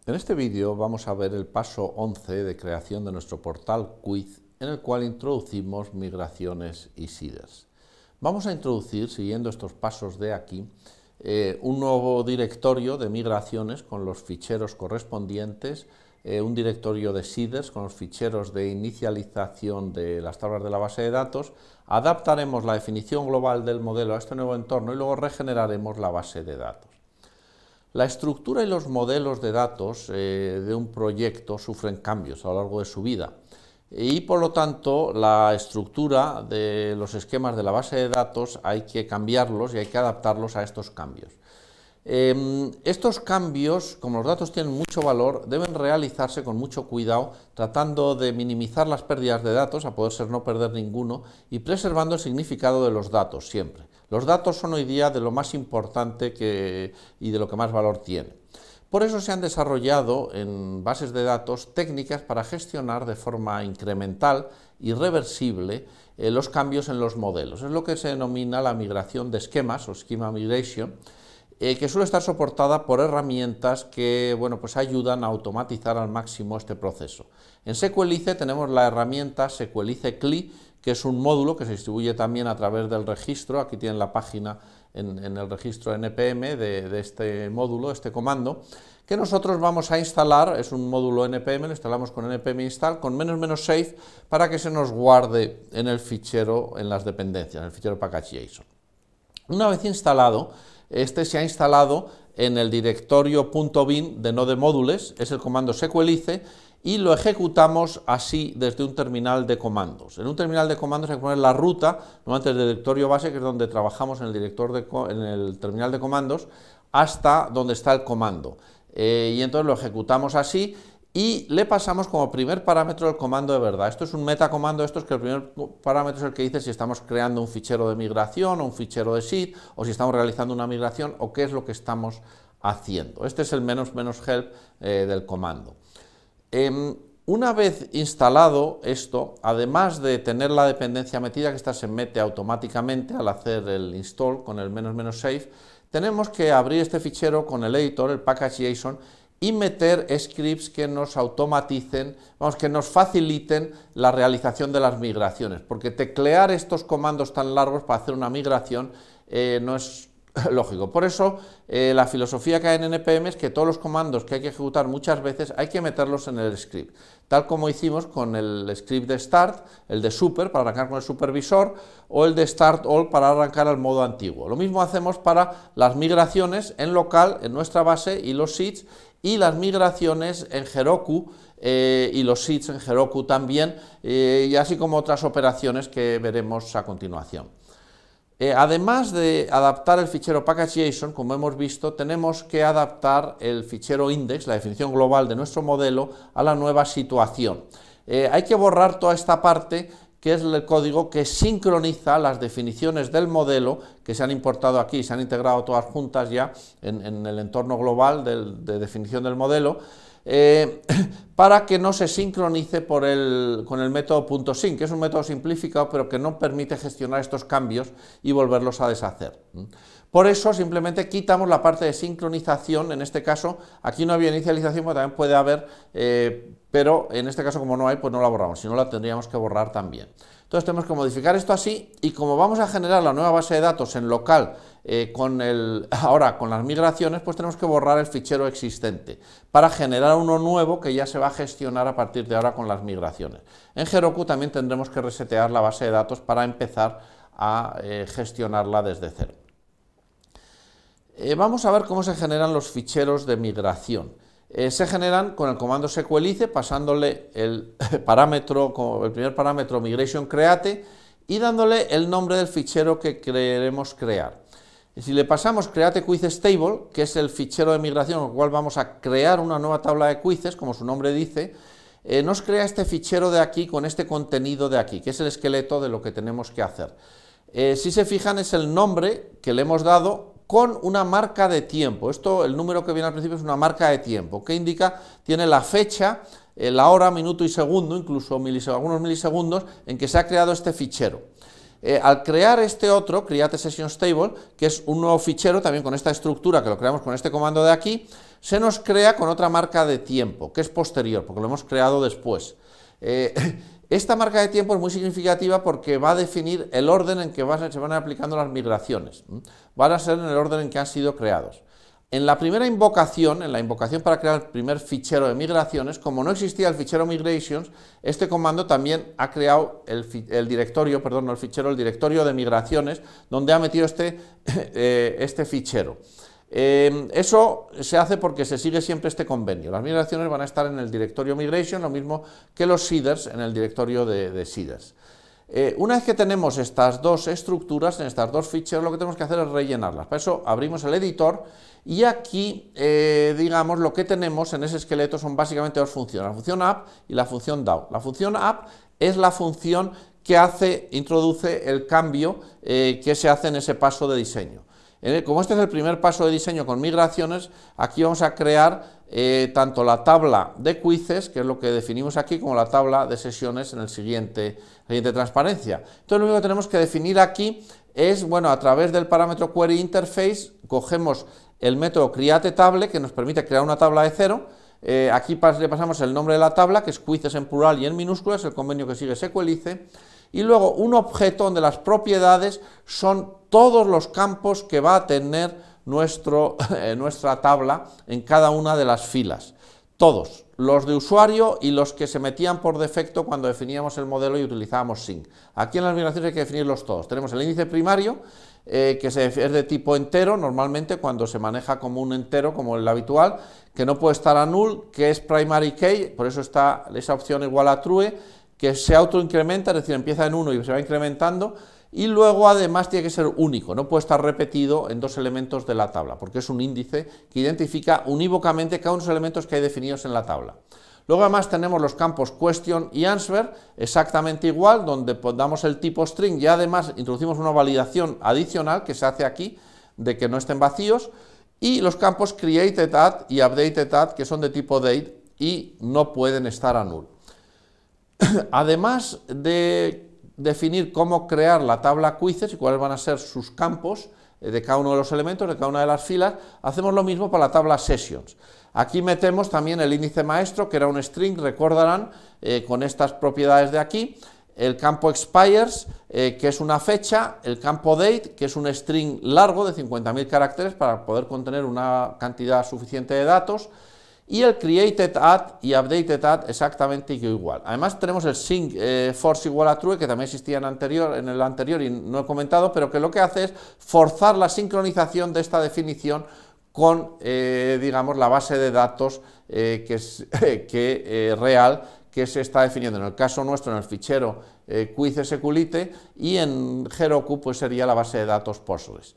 En este vídeo vamos a ver el paso 11 de creación de nuestro portal Quiz, en el cual introducimos migraciones y seeders. Vamos a introducir, siguiendo estos pasos de aquí, un nuevo directorio de migraciones con los ficheros correspondientes, un directorio de seeders con los ficheros de inicialización de las tablas de la base de datos, adaptaremos la definición global del modelo a este nuevo entorno y luego regeneraremos la base de datos. La estructura y los modelos de datos de un proyecto sufren cambios a lo largo de su vida y, por lo tanto, la estructura de los esquemas de la base de datos hay que cambiarlos y hay que adaptarlos a estos cambios. Estos cambios, como los datos tienen mucho valor, deben realizarse con mucho cuidado, tratando de minimizar las pérdidas de datos, a poder ser no perder ninguno, y preservando el significado de los datos siempre. Los datos son hoy día de lo más importante y de lo que más valor tiene. Por eso se han desarrollado en bases de datos técnicas para gestionar de forma incremental y reversible los cambios en los modelos. Es lo que se denomina la migración de esquemas o schema migration, que suele estar soportada por herramientas que pues ayudan a automatizar al máximo este proceso. En Sequelize tenemos la herramienta Sequelize CLI, que es un módulo que se distribuye también a través del registro. Aquí tienen la página en el registro NPM de este módulo, este comando, que nosotros vamos a instalar. Es un módulo NPM, lo instalamos con npm install, con --safe, para que se nos guarde en el fichero, en las dependencias, en el fichero package.json. Una vez instalado, este se ha instalado en el directorio .bin de node modules, es el comando Sequelize, y lo ejecutamos así desde un terminal de comandos. En un terminal de comandos hay que poner la ruta, normalmente el directorio base, que es donde trabajamos en el terminal de comandos, hasta donde está el comando. Y entonces lo ejecutamos así y le pasamos como primer parámetro el comando de verdad. Esto es un metacomando, esto es que el primer parámetro es el que dice si estamos creando un fichero de migración o un fichero de seed, o si estamos realizando una migración, o qué es lo que estamos haciendo. Este es el -help del comando. Una vez instalado esto, además de tener la dependencia metida, que esta se mete automáticamente al hacer el install con el -safe, tenemos que abrir este fichero con el editor, el package.json, y meter scripts que nos automaticen, que nos faciliten la realización de las migraciones, porque teclear estos comandos tan largos para hacer una migración no es lógico. Por eso la filosofía que hay en NPM es que todos los comandos que hay que ejecutar muchas veces hay que meterlos en el script, tal como hicimos con el script de start, el de super para arrancar con el supervisor, o el de start all para arrancar al modo antiguo. Lo mismo hacemos para las migraciones en local, en nuestra base, y los seeds, y las migraciones en Heroku y los seeds en Heroku también, y así como otras operaciones que veremos a continuación. Además de adaptar el fichero package.json, como hemos visto, tenemos que adaptar el fichero index, la definición global de nuestro modelo, a la nueva situación. Hay que borrar toda esta parte, que es el código que sincroniza las definiciones del modelo, que se han importado aquí, se han integrado todas juntas ya en el entorno global de definición del modelo, para que no se sincronice con el método .sync, que es un método simplificado, pero que no permite gestionar estos cambios y volverlos a deshacer. Por eso simplemente quitamos la parte de sincronización. En este caso, aquí no había inicialización, pero también puede haber, pero en este caso, como no hay, pues no la borramos, si no la tendríamos que borrar también. Entonces tenemos que modificar esto así, y como vamos a generar la nueva base de datos en local ahora con las migraciones, pues tenemos que borrar el fichero existente para generar uno nuevo que ya se va a gestionar a partir de ahora con las migraciones. En Heroku también tendremos que resetear la base de datos para empezar a gestionarla desde cero. Vamos a ver cómo se generan los ficheros de migración. Se generan con el comando Sequelize, pasándole el primer parámetro migration create y dándole el nombre del fichero que queremos crear. Si le pasamos create quiz stable, que es el fichero de migración con el cual vamos a crear una nueva tabla de quizzes, como su nombre dice, nos crea este fichero de aquí con este contenido de aquí, que es el esqueleto de lo que tenemos que hacer. Si se fijan, es el nombre que le hemos dado con una marca de tiempo. El número que viene al principio es una marca de tiempo, que indica, tiene la fecha, la hora, minuto y segundo, incluso algunos milisegundos, en que se ha creado este fichero. Al crear este otro, create sessions table, que es un nuevo fichero también con esta estructura que lo creamos con este comando de aquí, se nos crea con otra marca de tiempo, que es posterior, porque lo hemos creado después. Esta marca de tiempo es muy significativa porque va a definir el orden en que se van aplicando las migraciones. Van a ser en el orden en que han sido creados. En la primera invocación, en la invocación para crear el primer fichero de migraciones, como no existía el fichero migrations, este comando también ha creado el directorio, perdón, no el fichero, el directorio de migraciones, donde ha metido este fichero. Eso se hace porque se sigue siempre este convenio. Las migraciones van a estar en el directorio migration, lo mismo que los seeders en el directorio de seeders. Una vez que tenemos estas dos estructuras, en estas dos ficheros, lo que tenemos que hacer es rellenarlas. Para eso abrimos el editor y aquí, digamos, lo que tenemos en ese esqueleto son básicamente dos funciones, la función up y la función down. La función up es la función que introduce el cambio que se hace en ese paso de diseño. Como este es el primer paso de diseño con migraciones, aquí vamos a crear tanto la tabla de quizzes, que es lo que definimos aquí, como la tabla de sesiones en la siguiente transparencia. Entonces lo único que tenemos que definir aquí es, bueno, a través del parámetro query interface, cogemos el método createTable, que nos permite crear una tabla de cero. Aquí le pasamos el nombre de la tabla, que es quizzes en plural y en minúsculas, el convenio que sigue SQLice, y luego un objeto donde las propiedades son todos los campos que va a tener nuestra tabla en cada una de las filas. Todos, los de usuario y los que se metían por defecto cuando definíamos el modelo y utilizábamos sync. Aquí en las migraciones hay que definirlos todos. Tenemos el índice primario, que es de tipo entero, normalmente cuando se maneja como un entero, como el habitual, que no puede estar a null, que es primary key, por eso está esa opción igual a true, que se autoincrementa, es decir, empieza en 1 y se va incrementando, y luego además tiene que ser único, no puede estar repetido en dos elementos de la tabla, porque es un índice que identifica unívocamente cada uno de los elementos que hay definidos en la tabla. Luego además tenemos los campos question y answer, exactamente igual, donde damos el tipo string y además introducimos una validación adicional que se hace aquí, de que no estén vacíos, y los campos created@, y updated@, que son de tipo date y no pueden estar a null. Además de definir cómo crear la tabla quizzes y cuáles van a ser sus campos de cada uno de los elementos, de cada una de las filas, hacemos lo mismo para la tabla sessions. Aquí metemos también el índice maestro, que era un string, recordarán, con estas propiedades de aquí, el campo expires, que es una fecha, el campo date, que es un string largo de 50.000 caracteres para poder contener una cantidad suficiente de datos, y el created@, y updated@, exactamente igual. Además tenemos el sync force igual a true, que también existía en el anterior y no he comentado, pero que lo que hace es forzar la sincronización de esta definición con, digamos, la base de datos real que se está definiendo. En el caso nuestro, en el fichero quiz SQLite, y en Heroku pues sería la base de datos Postgres.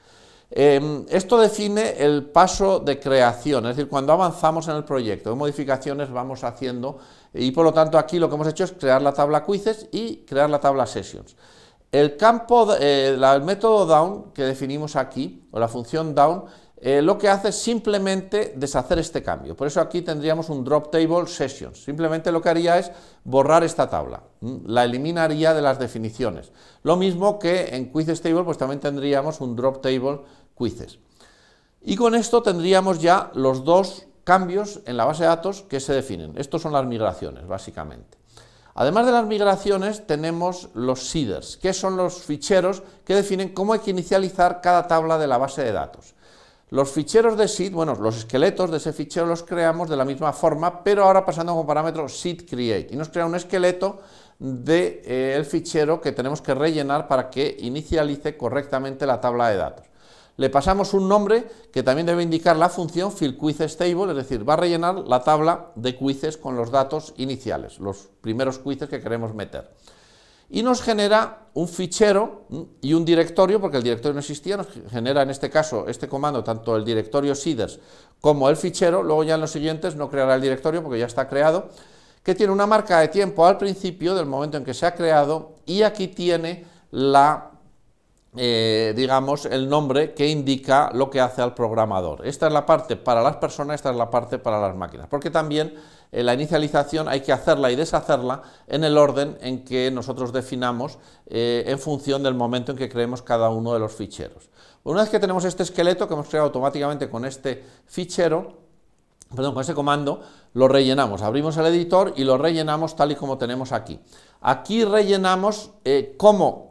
Esto define el paso de creación, es decir, cuando avanzamos en el proyecto, qué modificaciones vamos haciendo, y por lo tanto aquí lo que hemos hecho es crear la tabla quizzes y crear la tabla sessions. El método down que definimos aquí, o la función down, lo que hace es simplemente deshacer este cambio. Por eso aquí tendríamos un drop table sessions. Simplemente lo que haría es borrar esta tabla, la eliminaría de las definiciones. Lo mismo que en quizzes table, pues también tendríamos un drop table quizzes. Y con esto tendríamos ya los dos cambios en la base de datos que se definen. Estos son las migraciones, básicamente. Además de las migraciones, tenemos los seeders, que son los ficheros que definen cómo hay que inicializar cada tabla de la base de datos. Los ficheros de seed, bueno, los esqueletos de ese fichero los creamos de la misma forma, pero ahora pasando como parámetro seed create, y nos crea un esqueleto del fichero que tenemos que rellenar para que inicialice correctamente la tabla de datos. Le pasamos un nombre que también debe indicar la función fillQuizzesTable, es decir, va a rellenar la tabla de quizzes con los datos iniciales, los primeros quizzes que queremos meter. Y nos genera un fichero y un directorio, porque el directorio no existía, nos genera en este caso este comando, tanto el directorio seeders como el fichero, luego ya en los siguientes no creará el directorio porque ya está creado, que tiene una marca de tiempo al principio del momento en que se ha creado, y aquí tiene la digamos, el nombre que indica lo que hace al programador. Esta es la parte para las personas, esta es la parte para las máquinas, porque también la inicialización hay que hacerla y deshacerla en el orden en que nosotros definamos en función del momento en que creemos cada uno de los ficheros. Una vez que tenemos este esqueleto que hemos creado automáticamente con este fichero, perdón, con ese comando, lo rellenamos, abrimos el editor y lo rellenamos tal y como tenemos aquí. Aquí rellenamos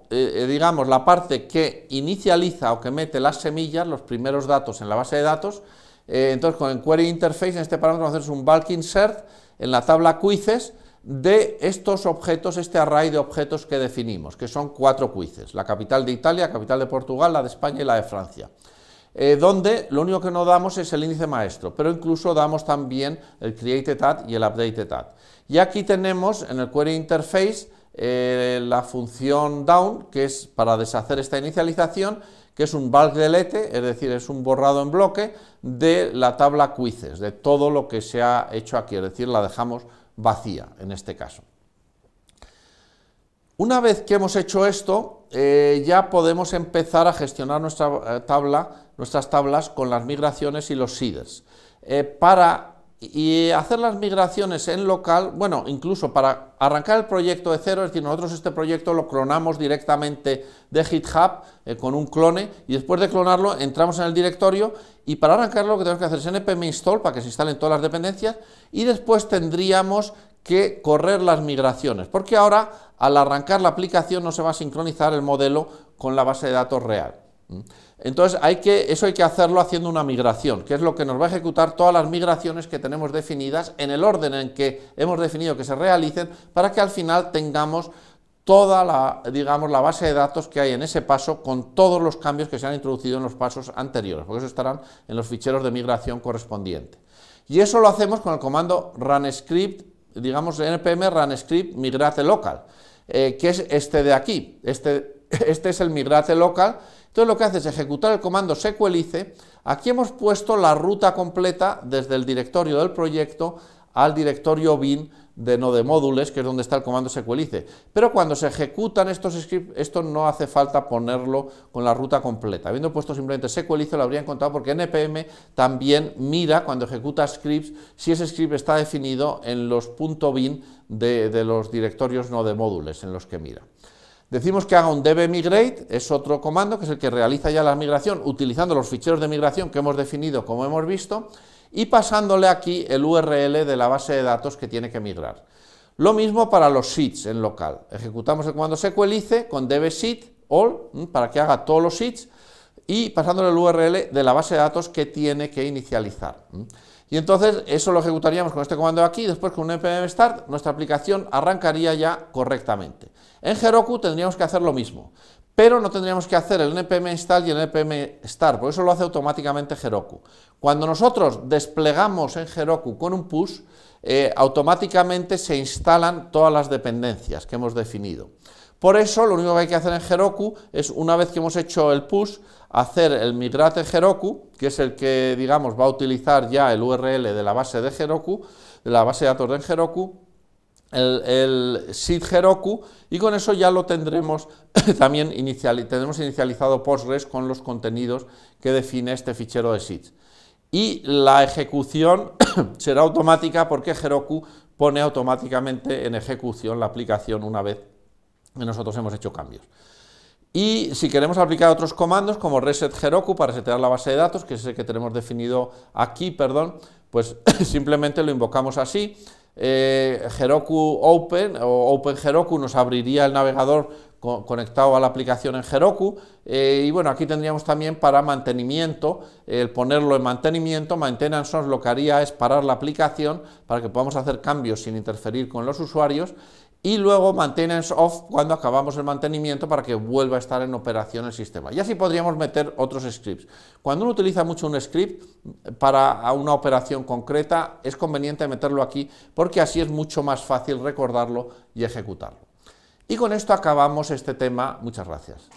digamos, la parte que inicializa o que mete las semillas, los primeros datos en la base de datos. Entonces, con el Query Interface, en este parámetro, vamos a hacer un bulk insert en la tabla quizzes de estos objetos, este array de objetos que definimos, que son 4 quizzes, la capital de Italia, la capital de Portugal, la de España y la de Francia. Donde lo único que no damos es el índice maestro, pero incluso damos también el created at y el updated at. Y aquí tenemos en el Query Interface la función down, que es para deshacer esta inicialización, que es un bulk delete, es decir, es un borrado en bloque de la tabla quizzes, de todo lo que se ha hecho aquí, es decir, la dejamos vacía en este caso. Una vez que hemos hecho esto, ya podemos empezar a gestionar nuestras tablas con las migraciones y los seeders. Y hacer las migraciones en local, bueno, incluso para arrancar el proyecto de cero, es decir, nosotros este proyecto lo clonamos directamente de GitHub con un clone, y después de clonarlo entramos en el directorio, y para arrancarlo lo que tenemos que hacer es npm install para que se instalen todas las dependencias, y después tendríamos que correr las migraciones, porque ahora al arrancar la aplicación no se va a sincronizar el modelo con la base de datos real. Entonces eso hay que hacerlo haciendo una migración, que es lo que nos va a ejecutar todas las migraciones que tenemos definidas en el orden en que hemos definido que se realicen, para que al final tengamos toda la base de datos que hay en ese paso con todos los cambios que se han introducido en los pasos anteriores, porque eso estarán en los ficheros de migración correspondientes. Y eso lo hacemos con el comando run script, digamos npm run script migrate local, que es este de aquí. Este es el migrate local. Entonces lo que hace es ejecutar el comando sequelize. Aquí hemos puesto la ruta completa desde el directorio del proyecto al directorio bin de NodeModules, que es donde está el comando sequelize. Pero cuando se ejecutan estos scripts, esto no hace falta ponerlo con la ruta completa. Habiendo puesto simplemente sequelize, lo habría encontrado, porque npm también mira cuando ejecuta scripts si ese script está definido en los .bin de los directorios NodeModules en los que mira. Decimos que haga un dbmigrate, es otro comando que es el que realiza ya la migración utilizando los ficheros de migración que hemos definido, como hemos visto, y pasándole aquí el URL de la base de datos que tiene que migrar. Lo mismo para los seeds en local. Ejecutamos el comando sequelize con dbseed all para que haga todos los seeds y pasándole el URL de la base de datos que tiene que inicializar. Y entonces eso lo ejecutaríamos con este comando de aquí, y después con un npm start nuestra aplicación arrancaría ya correctamente. En Heroku tendríamos que hacer lo mismo, pero no tendríamos que hacer el npm install y el npm start, porque eso lo hace automáticamente Heroku. Cuando nosotros desplegamos en Heroku con un push, automáticamente se instalan todas las dependencias que hemos definido. Por eso lo único que hay que hacer en Heroku es, una vez que hemos hecho el push, hacer el migrate Heroku, que es el que, digamos, va a utilizar ya el URL de la base de Heroku, de la base de datos de Heroku, el seed Heroku, y con eso ya lo tendremos también tendremos inicializado Postgres con los contenidos que define este fichero de seeds. Y la ejecución será automática, porque Heroku pone automáticamente en ejecución la aplicación una vez que nosotros hemos hecho cambios. Y si queremos aplicar otros comandos como reset Heroku para resetear la base de datos, que es el que tenemos definido aquí, pues simplemente lo invocamos así. Heroku Open o Open Heroku nos abriría el navegador conectado a la aplicación en Heroku, y bueno, aquí tendríamos también para mantenimiento, el ponerlo en mantenimiento. Maintenance on lo que haría es parar la aplicación para que podamos hacer cambios sin interferir con los usuarios, y luego maintenance off cuando acabamos el mantenimiento para que vuelva a estar en operación el sistema. Y así podríamos meter otros scripts. Cuando uno utiliza mucho un script para una operación concreta, es conveniente meterlo aquí, porque así es mucho más fácil recordarlo y ejecutarlo. Y con esto acabamos este tema. Muchas gracias.